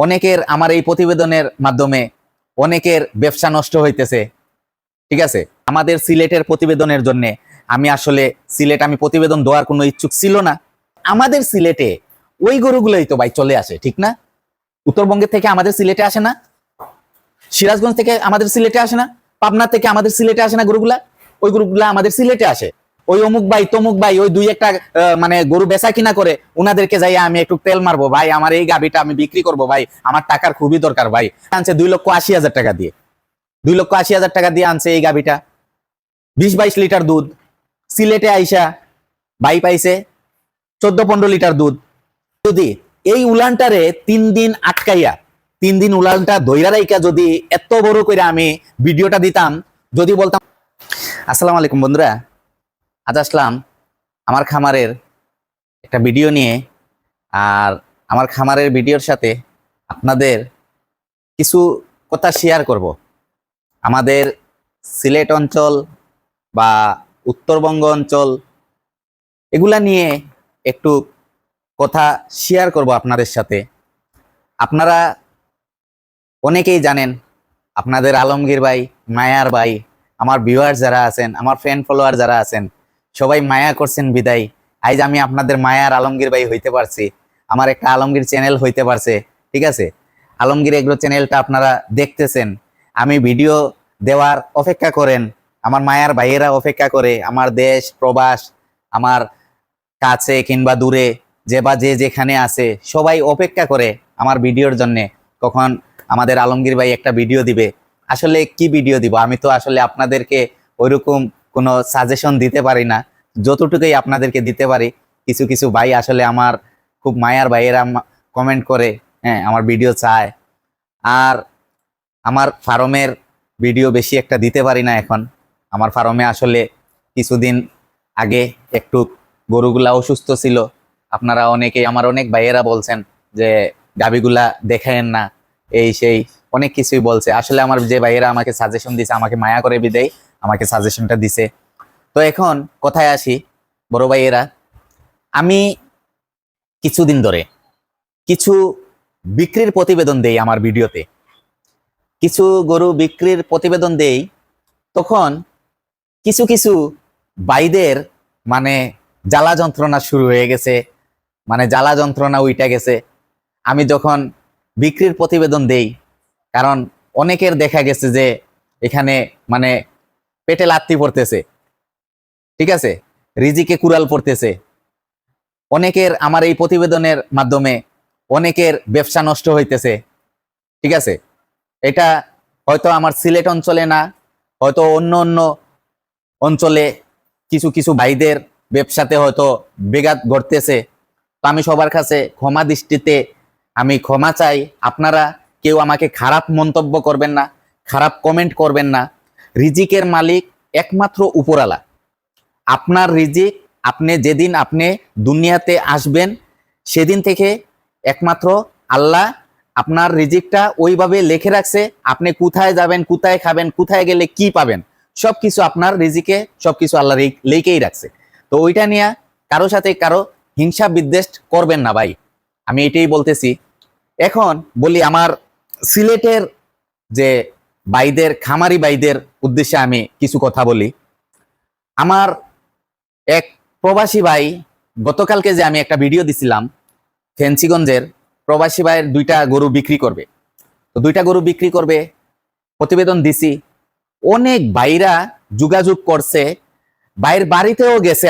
অনেকের আমার এই প্রতিবেদনের মাধ্যমে অনেকের ব্যবসা নষ্ট হইতেছে। ঠিক আছে, আমাদের সিলেটের প্রতিবেদনের জন্য আমি প্রতিবেদন দেওয়ার কোনো ইচ্ছুক ছিল না। আমাদের সিলেটে ওই গরুগুলোই তো ভাই চলে আসে, ঠিক না? উত্তরবঙ্গের থেকে আমাদের সিলেটে আসে না, সিরাজগঞ্জ থেকে আমাদের সিলেটে আসে না, পাবনা থেকে আমাদের সিলেটে আসে না গরুগুলা? ওই গরুগুলা আমাদের সিলেটে আসে। ওই অমুক ভাই তমুক ভাই ওই দুই একটা মানে গরু বেচা কিনা করে ওনাদেরকে যাই আমি একটু তেল মারবো, ভাই আমার এই গাভিটা আমি বিক্রি করবো, ভাই আমার টাকার খুবই দরকার, ভাই আনছে 2,80,000 টাকা দিয়ে, 2,80,000 টাকা দিয়ে আনছে এই গাভিটা, 20-22 লিটার দুধ। সিলেটে আইসা ভাই পাইছে 14-15 লিটার দুধ। যদি এই উলানটারে 3 দিন আটকাইয়া 3 দিন উলানটা ধইরা রাইকা যদি এত বড় করে আমি ভিডিওটা দিতাম, যদি বলতাম আসসালামু আলাইকুম বন্ধুরা, আজ আসলাম আমার খামারের একটা ভিডিও নিয়ে। আর আমার খামারের ভিডিওর সাথে আপনাদের কিছু কথা শেয়ার করব। আমাদের সিলেট অঞ্চল বা উত্তরবঙ্গ অঞ্চল এগুলা নিয়ে একটু কথা শেয়ার করব আপনাদের সাথে। আপনারা অনেকেই জানেন, আপনাদের আলমগীর ভাই, মায়ার ভাই, আমার ভিউয়ার যারা আছেন, আমার ফ্রেন্ড ফলোয়ার যারা আছেন, সবাই মায়া করছেন বিদায় আজ আমি আপনাদের মায়ার আলমগীর ভাই হইতে পারছি। আমার একটা আলমগীর চ্যানেল হইতে পারছে। ঠিক আছে, আলমগীর এগ্রো চ্যানেলটা আপনারা দেখতেছেন, আমি ভিডিও দেওয়ার অপেক্ষা করেন, আমার মায়ার ভাইয়েরা অপেক্ষা করে, আমার দেশ প্রবাস, আমার কাছে কিংবা দূরে যে যেখানে আছে সবাই অপেক্ষা করে আমার ভিডিওর জন্য, কখন আমাদের আলমগীর ভাই একটা ভিডিও দিবে। আসলে কি ভিডিও দিব, আমি তো আসলে আপনাদেরকে ওইরকম কোনো সাজেশন দিতে পারি না, যতটুকুই আপনাদেরকে দিতে পারি। কিছু কিছু ভাই আসলে আমার খুব মায়ার ভাইয়েরা কমেন্ট করে, হ্যাঁ আমার ভিডিও চায়। আর আমার ফার্মের ভিডিও বেশি একটা দিতে পারি না এখন। আমার ফার্মে আসলে কিছুদিন আগে একটু গরুগুলা অসুস্থ ছিল। আপনারা অনেকেই, আমার অনেক ভাইয়েরা বলছেন যে গাভীগুলা দেখায়েন না, এই সেই অনেক কিছুই বলছে। আসলে আমার যে ভাইয়েরা আমাকে সাজেশন দিছে, আমাকে মায়া করে বিদেয় আমাকে সাজেশনটা দিছে। তো এখন কথায় আসি, বড় ভাইয়েরা, আমি কিছুদিন ধরে কিছু বিক্রির প্রতিবেদন দেই আমার ভিডিওতে, কিছু গরু বিক্রির প্রতিবেদন দেই। তখন কিছু কিছু ভাইদের মানে জ্বালা যন্ত্রণা শুরু হয়ে গেছে, মানে জ্বালা যন্ত্রণা উইটা গেছে আমি যখন বিক্রির প্রতিবেদন দেই। কারণ অনেকের দেখা গেছে যে এখানে মানে পেটে লাত্তি পড়তেছে, ঠিক আছে, রিজিকে কুড়াল পড়তেছে। অনেকের আমার এই প্রতিবেদনের মাধ্যমে অনেকের ব্যবসা নষ্ট হইতেছে। ঠিক আছে, এটা হয়তো আমার সিলেট অঞ্চলে না, হয়তো অন্য অন্য অঞ্চলে কিছু কিছু ভাইদের ব্যবসাতে হয়তো বেঘাত ঘটতেছে। তো আমি সবার কাছে ক্ষমা দৃষ্টিতে আমি ক্ষমা চাই। আপনারা কেউ আমাকে খারাপ মন্তব্য করবেন না, খারাপ কমেন্ট করবেন না। রিজিকের মালিক একমাত্র উপরালা। আপনার রিজিক আপনি যেদিন আপনি দুনিয়াতে আসবেন সেদিন থেকে একমাত্র আল্লাহ আপনার রিজিকটা ওইভাবে লিখে রাখছে। আপনি কোথায় যাবেন, কোথায় খাবেন, কোথায় গেলে কি পাবেন, সবকিছু আপনার রিজিকে সবকিছু আল্লাহ লিখেই রাখছে। তো ওইটা নিয়ে কারো সাথে কারো হিংসা বিদ্বেষ করবেন না ভাই, আমি এটাই বলতেছি। এখন বলি আমার সিলেটের যে ভাইদের, খামারি ভাইদের উদ্দেশ্যে আমি কিছু কথা বলি। আমার এক প্রবাসী ভাই, গতকালকে যে আমি একটা ভিডিও দিছিলাম, ফেন্সিগঞ্জের প্রবাসী ভাইয়ের 2টা গরু বিক্রি করবে। তো 2টা গরু বিক্রি করবে প্রতিবেদন দিছি। অনেক ভাইরা যোগাযোগ করছে, ভাইয়ের বাড়িতেও গেছে,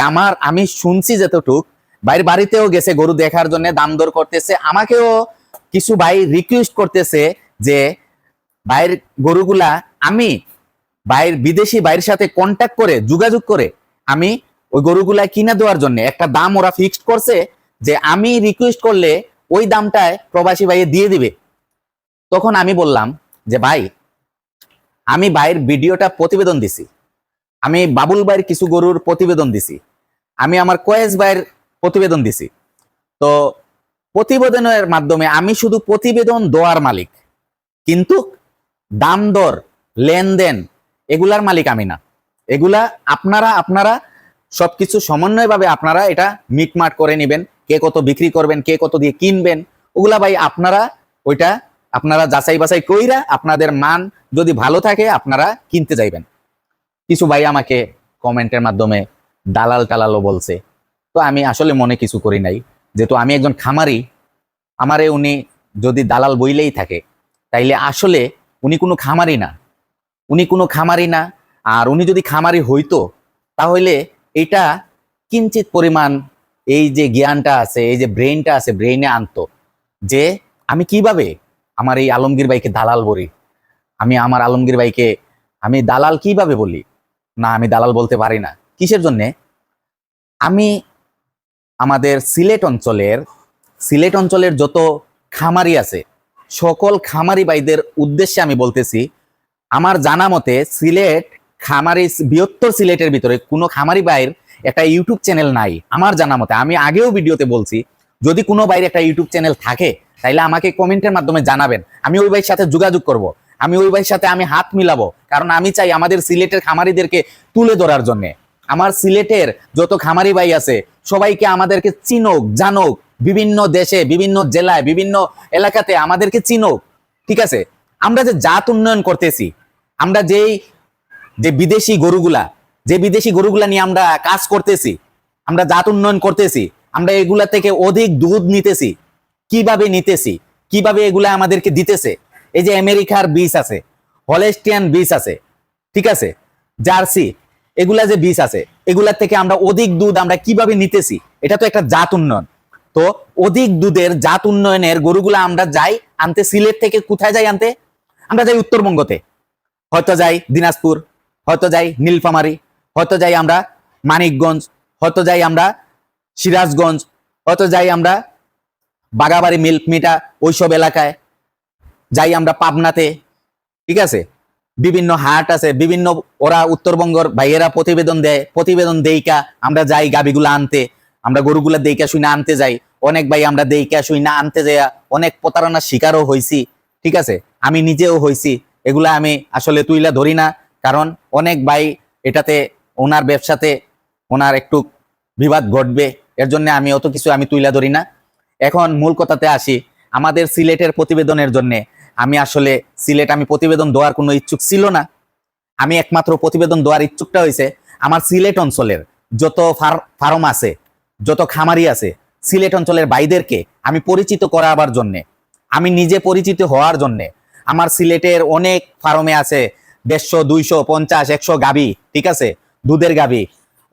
আমি শুনছি যতটুক ভাইয়ের বাড়িতেও গেছে গরু দেখার জন্য, দাম দর করতেছে। আমাকেও কিছু ভাই রিকোয়েস্ট করতেছে যে ভাইয়ের গরুগুলা আমি ভাইয়ের বিদেশি ভাইয়ের সাথে কন্ট্যাক্ট করে যোগাযোগ করে আমি ওই গরুগুলা কিনে দেওয়ার জন্য একটা দাম ওরা ফিক্সড করছে, যে আমি রিকোয়েস্ট করলে ওই দামটায় প্রবাসী ভাইয়ে দিয়ে দিবে। তখন আমি বললাম যে ভাই, আমি ভাইয়ের ভিডিওটা প্রতিবেদন দিছি, আমি বাবুল ভাইয়ের কিছু গরুর প্রতিবেদন দিছি, আমি আমার কয়েস ভাইয়ের প্রতিবেদন দিছি। তো প্রতিবেদনের মাধ্যমে আমি শুধু প্রতিবেদন দেওয়ার মালিক, কিন্তু দাম দর লেনদেন এগুলার মালিক আমি না। এগুলা আপনারা সবকিছু সমন্বয়ভাবে আপনারা এটা মিটমাট করে নেবেন। কে কত বিক্রি করবেন, কে কত দিয়ে কিনবেন, ওগুলা ভাই আপনারা ওইটা আপনারা যাচাই বাছাই কইরা আপনাদের মান যদি ভালো থাকে আপনারা কিনতে যাইবেন। কিছু ভাই আমাকে কমেন্টের মাধ্যমে দালাল টালালও বলছে, তো আমি আসলে মনে কিছু করি নাই, যেহেতু আমি একজন খামারি। আমারে উনি যদি দালাল বইলেই থাকে তাইলে আসলে উনি কোনো খামারি না, উনি কোনো খামারি না। আর উনি যদি খামারি হইতো তাহলে এটা কিঞ্চিত পরিমাণ এই যে জ্ঞানটা আছে, এই যে ব্রেইনটা আছে, ব্রেইনে আনতো যে আমি কিভাবে আমার এই আলমগীর ভাইকে দালাল বলি, আমি আমার আলমগীর ভাইকে আমি দালাল কিভাবে বলি। না, আমি দালাল বলতে পারি না। কিসের জন্যে? আমি আমাদের সিলেট অঞ্চলের যত খামারি আছে সকল খামারি ভাইদের উদ্দেশ্যে আমি বলতেছি, আমার জানা মতে সিলেট খামারি, বৃহত্তর সিলেটের ভিতরে কোনো খামারি ভাইয়ের একটা ইউটিউব চ্যানেল নাই আমার জানা মতে। আমি আগেও ভিডিওতে বলছি, যদি কোনো ভাইয়ের একটা ইউটিউব চ্যানেল থাকে তাইলে আমাকে কমেন্টের মাধ্যমে জানাবেন, আমি ওই ভাইয়ের সাথে যোগাযোগ করব, আমি ওই ভাইয়ের সাথে আমি হাত মিলাবো। কারণ আমি চাই আমাদের সিলেটের খামারিদেরকে তুলে ধরার জন্য। আমার সিলেটের যত খামারি ভাই আছে সবাইকে আমাদেরকে চিনোক, জানোক, বিভিন্ন দেশে, বিভিন্ন জেলায়, বিভিন্ন এলাকাতে আমাদেরকে চিনোক। ঠিক আছে, আমরা যে জাত উন্নয়ন করতেছি, আমরা যে বিদেশি গরুগুলা নিয়ে আমরা কাজ করতেছি, আমরা জাত উন্নয়ন করতেছি, আমরা এগুলা থেকে অধিক দুধ নিতেছি, কিভাবে এগুলা আমাদেরকে দিতেছে। এই যে আমেরিকার বীজ আছে, হলস্টিয়ান বীজ আছে, ঠিক আছে, জার্সি, এগুলা যে বীজ আছে, এগুলার থেকে আমরা অধিক দুধ আমরা কিভাবে নিতেছি, এটা তো একটা জাত উন্নয়ন। তো অধিক দুধের জাত উন্নয়নের গরুগুলা আমরা যাই আনতে সিলেট থেকে। কোথায় যাই আনতে? আমরা যাই উত্তরবঙ্গতে, হয়তো যাই দিনাজপুর, হয়তো যাই নীলফামারী, হয়তো যাই আমরা মানিকগঞ্জ, হয়তো যাই আমরা সিরাজগঞ্জ, হয়তো যাই আমরা বাগাবাড়ি, মিল্কমিটা, ওইসব এলাকায় যাই আমরা পাবনাতে। ঠিক আছে, বিভিন্ন হাট আছে, বিভিন্ন ওরা উত্তরবঙ্গের ভাইয়েরা প্রতিবেদন দেইকা আমরা যাই গাবিগুলা আনতে, আমরা গরুগুলা দেইকা শুনে আনতে যাই। অনেক ভাই আমরা দেইকা শুনে আনতে যাই অনেক প্রতারণার শিকারও হইছি। ঠিক আছে, আমি নিজেও হইছি। এগুলা আমি আসলে তুইলা ধরি না, কারণ অনেক ভাই এটাতে ওনার ব্যবসাতে ওনার একটু বিবাদ ঘটবে, এর জন্য আমি অত কিছু আমি তুইলা ধরি না। এখন মূল কথাতে আসি, আমাদের সিলেটের প্রতিবেদনের জন্য আমি আসলে আমি প্রতিবেদন দেওয়ার কোনো ইচ্ছুক ছিল না। আমি একমাত্র প্রতিবেদন দেওয়ার ইচ্ছুকটা হয়েছে আমার সিলেট অঞ্চলের যত ফার্ম আছে, যত খামারি আছে, সিলেট অঞ্চলের ভাইদেরকে আমি পরিচিত করাবার জন্যে, আমি নিজে পরিচিত হওয়ার জন্যে। আমার সিলেটের অনেক ফার্মে আছে 150, 200, 50, 100 গাবি, ঠিক আছে, দুধের গাবি,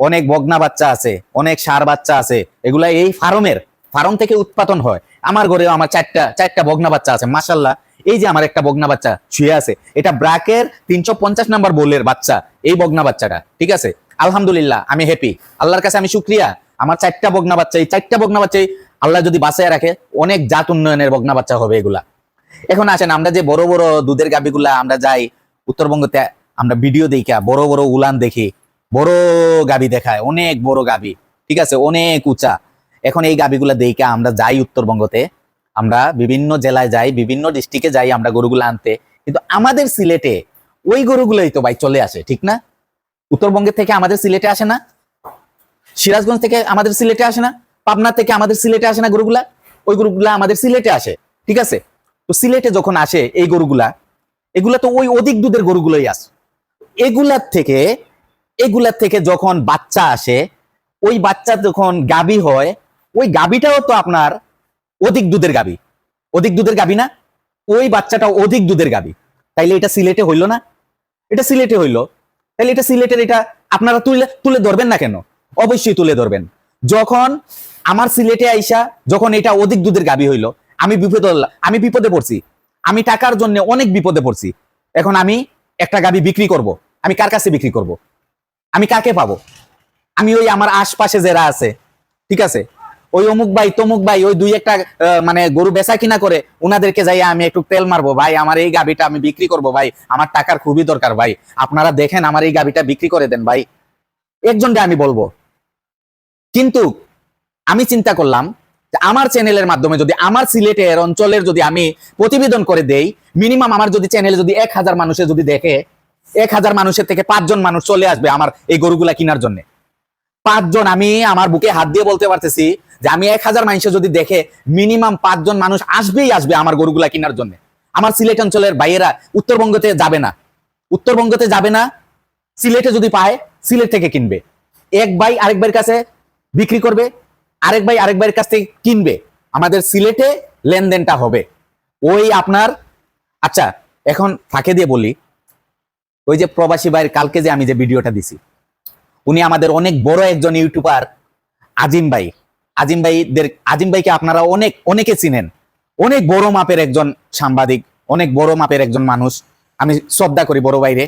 অনেক বগনা বাচ্চা আছে, অনেক ষাঁড় বাচ্চা আছে। এগুলা এই ফার্ম থেকে উৎপাদন হয়। আমার ঘরেও আমার চারটা বগনা বাচ্চা আছে, মাশাল্লাহ। এই যে আমার একটা বগনা বাচ্চা শুয়ে আছে, এটা ব্রাকের 350 নাম্বার বোলের বাচ্চা, এই বগনা বাচ্চাটা। ঠিক আছে, আলহামদুলিল্লাহ, আমি হ্যাপি, আল্লাহর কাছে আমি শুকরিয়া। আমার 4টা বগনা বাচ্চা, এই 4টা বগনা বাচ্চা আল্লাহ যদি বাঁচায় রাখে অনেক জাত উন্নয়নের বগনা বাচ্চা হবে এগুলা। এখন আসেন, আমরা যে বড় বড় দুধের গাবিগুলা আমরা যাই উত্তরবঙ্গতে, আমরা ভিডিও দেখা বড় বড় উলান দেখি, বড় গাবি দেখায়, অনেক বড় গাবি, ঠিক আছে, অনেক উঁচা। এখন এই গাবিগুলা দেখা আমরা যাই উত্তরবঙ্গতে, আমরা বিভিন্ন জেলায় যাই, বিভিন্ন ডিস্ট্রিক্টে যাই আমরা গরুগুলো আনতে, কিন্তু আমাদের সিলেটে ওই গরুগুলোই তো ভাই চলে আসে, ঠিক না? উত্তরবঙ্গের থেকে আমাদের সিলেটে আসে না, সিরাজগঞ্জ থেকে আমাদের সিলেটে আসে না, পাবনা থেকে আমাদের সিলেটে আসে না গরুগুলা, ওই গরুগুলা আমাদের সিলেটে আসে। ঠিক আছে, তো সিলেটে যখন আসে এই গরুগুলা, এগুলা তো ওই অধিক দুধের গরুগুলোই আসে। এগুলার থেকে যখন বাচ্চা আসে, ওই বাচ্চা যখন গাবি হয়, ওই গাবিটাও তো আপনার অধিক দুধের গাবি না? ওই বাচ্চাটা অধিক দুধের গাবি, তাইলে এটা সিলেটে হইল না? এটা সিলেটে হইল, তাইলে এটা সিলেটের, এটা আপনারা তুলে ধরবেন না কেন? অবশ্যই তুলে ধরবেন। যখন আমার সিলেটে আইসা যখন এটা অধিক দুধের গাবি হইল, আমি বিপদে পড়ছি, আমি টাকার জন্য অনেক বিপদে পড়ছি। এখন আমি একটা গাবি বিক্রি করব, আমি কার কাছে বিক্রি করব? আমি কাকে পাবো? আমি ওই আমার আশপাশে যারা আছে, ঠিক আছে, ওই অমুক ভাই তমুক ভাই, ওই দুই একটা মানে গরু বেচা কিনা করে, ওনাদেরকে যাই আমি একটু তেল মারবো, ভাই আমার এই গাবিটা আমি বিক্রি করব, ভাই আমার টাকার খুবই দরকার, ভাই আপনারা দেখেন আমার এই গাবিটা বিক্রি করে দেন ভাই, একজনকে আমি বলবো। কিন্তু আমি চিন্তা করলাম যে আমার চ্যানেলের মাধ্যমে যদি আমার সিলেটের অঞ্চলের যদি আমি প্রতিবেদন করে দেই, মিনিমাম আমার যদি চ্যানেলে যদি 1000 মানুষে যদি দেখে, 1000 মানুষের থেকে 5 জন মানুষ চলে আসবে আমার এই গরুগুলা কেনার জন্য। 5 জন, আমি আমার বুকে হাত দিয়ে বলতে পারতেছি যে আমি 1000 মানুষ যদি দেখে মিনিমাম 5 জন মানুষ আসবেই আসবে আমার গরুগুলা কেনার জন্য। আমার সিলেট অঞ্চলের ভাইয়েরা উত্তরবঙ্গতে যাবে না, উত্তরবঙ্গতে যাবে না, সিলেটে যদি পায় সিলেট থেকে কিনবে। এক ভাই আরেক ভাইয়ের কাছে বিক্রি করবে, আরেক ভাই আরেক ভাইয়ের কাছ থেকে কিনবে, আমাদের সিলেটে লেনদেনটা হবে। ওই আপনার আচ্ছা, এখন ফাঁকে দিয়ে বলি, ওই যে প্রবাসী ভাইয়ের কালকে যে আমি যে ভিডিওটা দিছি, উনি আমাদের অনেক বড় একজন ইউটিউবার আজিম ভাই। আজিম ভাইকে আপনারা অনেকে চিনেন, অনেক বড় মাপের একজন সাংবাদিক, অনেক বড় মাপের একজন মানুষ। আমি শ্রদ্ধা করি বড় ভাইরে।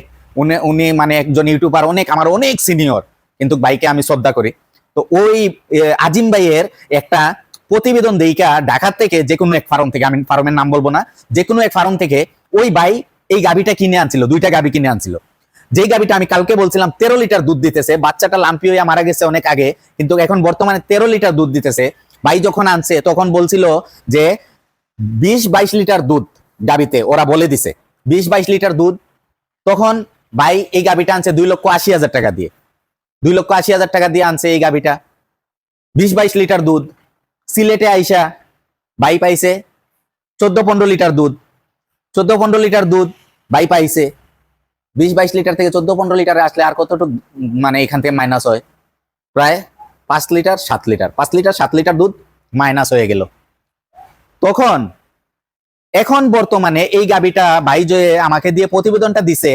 উনি মানে একজন ইউটিউবার, আমার অনেক সিনিয়র, কিন্তু ভাইকে আমি শ্রদ্ধা করি। তো ওই আজিম ভাইয়ের একটা প্রতিবেদন দেইকা ঢাকা থেকে যে কোনো এক ফার্ম থেকে, আমি ফার্মের নাম বলবো না, যে কোনো এক ফার্ম থেকে ওই ভাই এই গাভিটা কিনে আনছিল, 2টা গাভি কিনে আনছিল। যেই গাভিটা আমি কালকে বলছিলাম 13 লিটার দুধ দিতেছে, বাচ্চাটা লাম্পি হইয়া মারা গেছে অনেক আগে, কিন্তু এখন বর্তমানে 13 লিটার দুধ দিতেছে। ভাই যখন আনছে তখন বলছিল যে 20-22 লিটার দুধ গাভিতে, ওরা বলে দিছে 20-22 লিটার দুধ। তখন ভাই এই গাভিটা আনছে 2,80,000 টাকা দিয়ে, 2,80,000 টাকা দিয়ে আনছে এই গাভিটা, 20-22 লিটার দুধ। সিলেটে আইসা ভাই পাইছে 14-15 লিটার দুধ, 14-15 লিটার দুধ ভাই পাইছে। 20-22 লিটার থেকে 14-15 লিটারে আসলে আর কতটুকু মানে এখান থেকে মাইনাস হয়? প্রায় 5 লিটার 7 লিটার, 5 লিটার 7 লিটার দুধ মাইনাস হয়ে গেল। তখন এখন বর্তমানে এই গাভিটা ভাই যে আমাকে দিয়ে প্রতিবেদনটা দিছে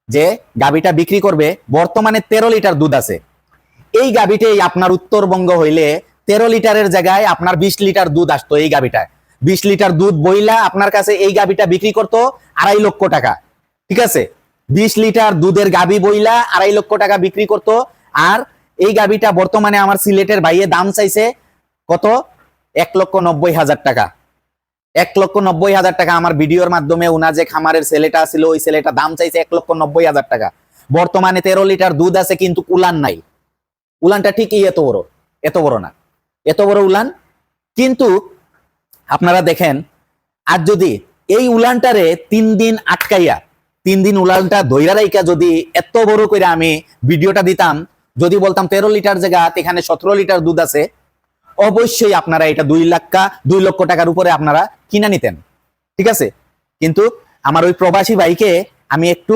যে গাভিটা বিক্রি করবে, বর্তমানে 13 লিটার দুধ আছে। এই গাভিটাই আপনার উত্তরবঙ্গ হইলে 13 লিটারের জায়গায় আপনার 20 লিটার দুধ আসতো। এই গাভিটায় 20 লিটার দুধ বইলা আপনার কাছে এই গাভিটা বিক্রি করতো 2.5 লক্ষ টাকা। ঠিক আছে, 20 লিটার দুধের গাভি বইলা 2.5 লক্ষ টাকা বিক্রি করতো। আর এই গাভিটা বর্তমানে আমার সিলেটের ভাইয়ে দাম চাইছে কত? 1,90,000 টাকা। 1,90,000 টাকা আমার ভিডিওর মাধ্যমে উনা যে খামারের ছেলেটা ছিল, ওই ছেলেটা দাম চাইছে 1,90,000 টাকা। বর্তমানে 13 লিটার দুধ আছে, কিন্তু উলান নাই। উলানটা ঠিকই এত বড় না, এত বড় উলান। কিন্তু আপনারা দেখেন, আর যদি এই উলানটারে 3 দিন আটকাইয়া, 3 দিন উলানটা ধইরা রাইকা যদি এত বড় করে আমি ভিডিওটা দিতাম, যদি বলতাম 13 লিটার জায়গা এখানে 17 লিটার দুধ আছে, অবশ্যই আপনারা এটা 2 লক্ষ টাকার উপরে আপনারা কিনে নিতেন। ঠিক আছে, কিন্তু আমার ওই প্রবাসী ভাইকে আমি একটু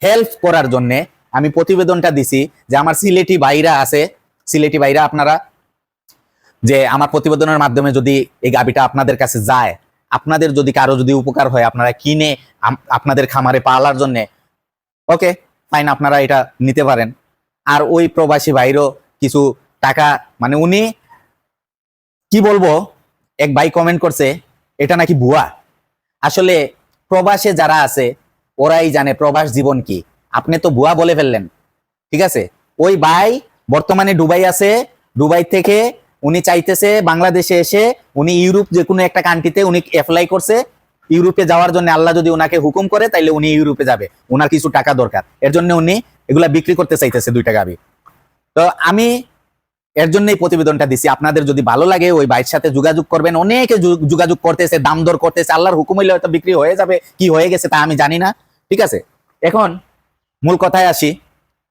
হেল্প করার জন্য আমি প্রতিবেদনটা দিছি যে আমার সিলেটি ভাইরা আছে, সিলেটি ভাইরা আপনারা যে আমার প্রতিবেদনের মাধ্যমে যদি এই গাভিটা আপনাদের কাছে যায়, আপনাদের যদি কারো যদি উপকার হয়, আপনারা কিনে আপনাদের খামারে পালার জন্য, ওকে ফাইন, আপনারা এটা নিতে পারেন। আর ওই প্রবাসী ভাইরও কিছু টাকা, মানে উনি কি বলবো, এক ভাই কমেন্ট করছে এটা নাকি ভুয়া। আসলে প্রবাসে যারা আছে ওরাই জানে প্রবাস জীবন কি, আপনি তো ভুয়া বলে ফেললেন। ঠিক আছে, ওই ভাই বর্তমানে দুবাই আছে, দুবাই থেকে উনি চাইতেছে বাংলাদেশে এসে, উনি ইউরোপ যে কোনো একটা কান্ট্রিতে উনি অ্যাপ্লাই করছে ইউরোপে যাওয়ার জন্য। আল্লাহ যদি ওনাকে হুকুম করে তাইলে উনি ইউরোপে যাবে, ওনার কিছু টাকা দরকার, এর জন্য উনি এগুলা বিক্রি করতে চাইতেছে 2টা গাভি। তো আমি এর জন্যই প্রতিবেদনটা দিছি। আপনাদের যদি ভালো লাগে ওই ভাইয়ের সাথে যোগাযোগ করবেন, অনেকে যোগাযোগ করতেছে, দাম দর করতেছে, আল্লাহর হুকুম হইলে হয়তো বিক্রি হয়ে যাবে, কি হয়ে গেছে তা আমি জানি না। ঠিক আছে, এখন মূল কথায় আসি।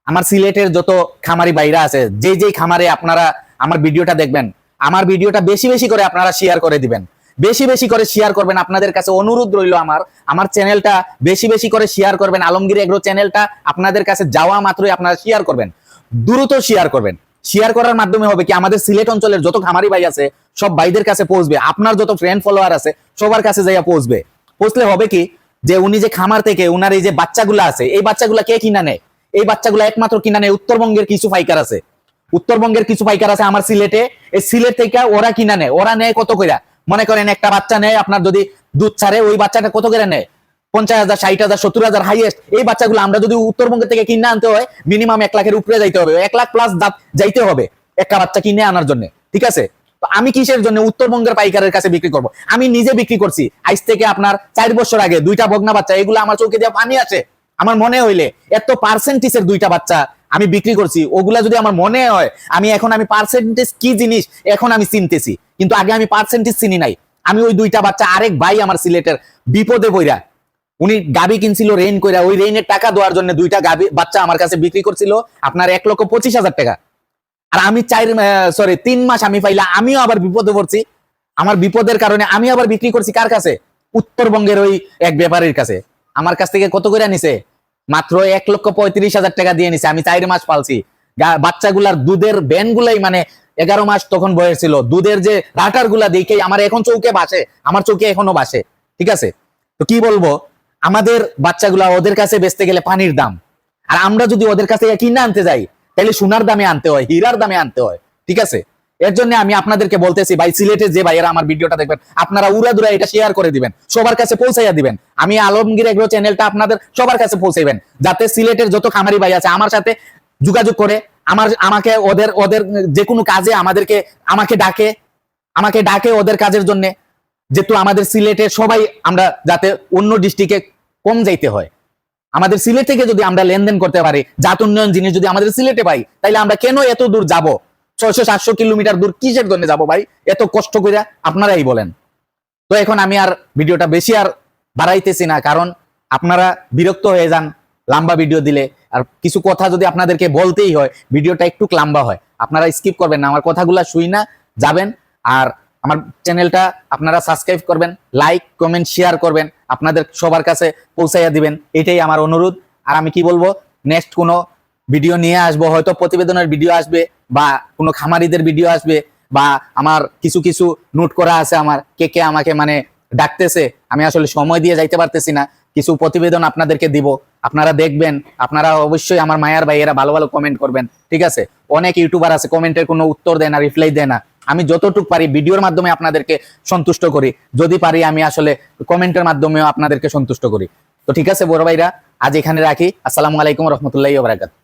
আমার সিলেটের যত খামারি ভাইরা আছে, যেই খামারে আপনারা আমার ভিডিওটা দেখবেন, আমার ভিডিওটা বেশি বেশি করে আপনারা শেয়ার করে দিবেন, বেশি বেশি করে শেয়ার করবেন। আপনাদের কাছে অনুরোধ রইল আমার চ্যানেলটা বেশি বেশি করে শেয়ার করবেন। আলমগীর এগ্রো চ্যানেলটা আপনাদের কাছে যাওয়া মাত্রই আপনারা শেয়ার করবেন, দ্রুত শেয়ার করবেন। শেয়ার করার মাধ্যমে হবে কি, আমাদের সিলেট অঞ্চলের যত খামারি ভাই আছে সব ভাইদের কাছে পৌঁছবে, আপনার যত ফ্রেন্ড ফলোয়ার আছে সবার কাছে যাইয়া পৌঁছবে। পৌঁছলে হবে কি, যে উনি যে খামার থেকে উনার এই যে বাচ্চাগুলো আছে, এই বাচ্চাগুলা কে কিনা নেয়? এই বাচ্চাগুলো একমাত্র কিনা নেয় উত্তরবঙ্গের কিছু পাইকার আছে, উত্তরবঙ্গের কিছু পাইকার আছে আমার সিলেটে। এই সিলেট থেকে ওরা কিনা নেয়, ওরা নেয় কত করে? মনে করেন একটা বাচ্চা নেয় আপনার, যদি দুধ ছাড়ে ওই বাচ্চাটা কত করে নেয়? 50,000, 60,000, 70,000 হাইয়েস্ট। এই বাচ্চাগুলো আমরা যদি উত্তরবঙ্গ থেকে কিনে আনতে হয় মিনিমাম 1 লাখের উপরে যাইতে হবে, 1 লাখ প্লাস যাইতে হবে একটা বাচ্চা কিনে আনার জন্য। ঠিক আছে, তো আমি কিসের জন্য উত্তরবঙ্গের পাইকারের কাছে বিক্রি করব? আমি নিজে বিক্রি করছি আজ থেকে আপনার 4 বছর আগে 2টা বগনা বাচ্চা, এগুলো আমার চোখে দিয়ে পানি আছে। আমার মনে হইলে এত পার্সেন্টেজের 2টা বাচ্চা আমি বিক্রি করছি, ওগুলা যদি আমার মনে হয়, আমি পার্সেন্টেজ কি জিনিস এখন আমি চিনতেছি, কিন্তু আগে আমি পার্সেন্টেজ চিনি নাই। আমি ওই 2টা বাচ্চা, আরেক ভাই আমার সিলেটের বিপদে পইরা, উনি গাবি কিনছিল রেইন কইরা, ওই রেইনের টাকা দেওয়ার জন্য 2টা গাবি বাচ্চা আমার কাছে বিক্রি করছিল আপনার 1,25,000 টাকা। আর আমি 3 মাস আমি পাইলা, আমিও আবার বিপদে পড়ছি। আমার বিপদের কারণে আমি আবার বিক্রি করছি কার কাছে? উত্তরবঙ্গের ওই এক ব্যাপারীর কাছে। আমার কাছ থেকে কত করে নিছে? মাত্র 1,35,000 টাকা দিয়ে নিছে। আমি 4 মাস পালছি। বাচ্চাগুলার দুধের ভ্যান গুলাই মানে 11 মাস তখন বয়স ছিল, দুধের যে রাটার গুলা দেখে আমার এখন চৌকে বাসে, আমার চৌকে এখনো বাসে। ঠিক আছে, তো কি বলবো, আমাদের বাচ্চাগুলা ওদের কাছে বেচতে গেলে পানির দাম, আর আমরা যদি ওদের কাছে কিনে আনতে যাই তাহলে সোনার দামে আনতে হয়, হীরার দামে আনতে হয়। ঠিক আছে, এর জন্য আমি আপনাদেরকে বলতেছি ভাই, সিলেটের যে ভাইয়েরা আমার ভিডিওটা দেখবেন, আপনারা উড়াদুরা এটা শেয়ার করে দিবেন, সবার কাছে পৌঁছাইয়া দিবেন। আমি আলমগীর এগ্রো চ্যানেলটা আপনাদের সবার কাছে পৌঁছাইবেন, যাতে সিলেটের যত খামারি ভাই আছে আমার সাথে যোগাযোগ করে আমাকে ওদের ওদের যে কোনো কাজে আমাকে ডাকে ওদের কাজের জন্য, যেহেতু আমাদের সিলেটে সবাই আমরা যাতে অন্য ডিস্ট্রিক্টে কম যাইতে হয়, আমাদের সিলেট থেকে যদি আমরা লেনদেন করতে পারি, জাত উন্নয়ন জিনিস যদি আমাদের সিলেটে পাই, তাইলে আমরা কেন এত দূর যাব? 600-700 কিলোমিটার দূর কিসের জন্য যাব ভাই এত কষ্ট করে? আপনারাই বলেন। তো এখন আমি আর ভিডিওটা বেশি আর বাড়াইতেছি না, কারণ আপনারা বিরক্ত হয়ে যান লম্বা ভিডিও দিলে। আর কিছু কথা যদি আপনাদেরকে বলতেই হয়, ভিডিওটা একটু লম্বা হয়, আপনারা স্কিপ করবেন না, আমার কথাগুলা শুই না যাবেন। আর আমার চ্যানেলটা আপনারা সাবস্ক্রাইব করবেন, লাইক কমেন্ট শেয়ার করবেন, আপনাদের সবার কাছে পৌঁছাইয়া দিবেন, এটাই আমার অনুরোধ। আর আমি কি বলবো, নেক্সট কোনো ভিডিও নিয়ে আসবো, হয়তো প্রতিবেদনের ভিডিও আসবে, বা কোনো খামারিদের ভিডিও আসবে, বা আমার কিছু কিছু নোট করা আছে, আমার কে কে আমাকে মানে ডাকতেছে, আমি আসলে সময় দিয়ে যাইতে পারতেছি না, কিছু প্রতিবেদন আপনাদেরকে দিব, আপনারা দেখবেন। আপনারা অবশ্যই আমার মায়ার ভাইয়েরা ভালো ভালো কমেন্ট করবেন। ঠিক আছে, অনেক ইউটিউবার আছে কমেন্টের কোনো উত্তর দেয় না, রিপ্লাই দেয় না। আমি যতটুকু পারি ভিডিওর মাধ্যমে আপনাদেরকে সন্তুষ্ট করি, যদি পারি আমি আসলে কমেন্টের মাধ্যমেও আপনাদেরকে সন্তুষ্ট করি। তো ঠিক আছে বড় ভাইরা, আজ এখানে রাখি। আসসালামু আলাইকুম রহমতুল্লাহি ওয়া বারাকাতুহু।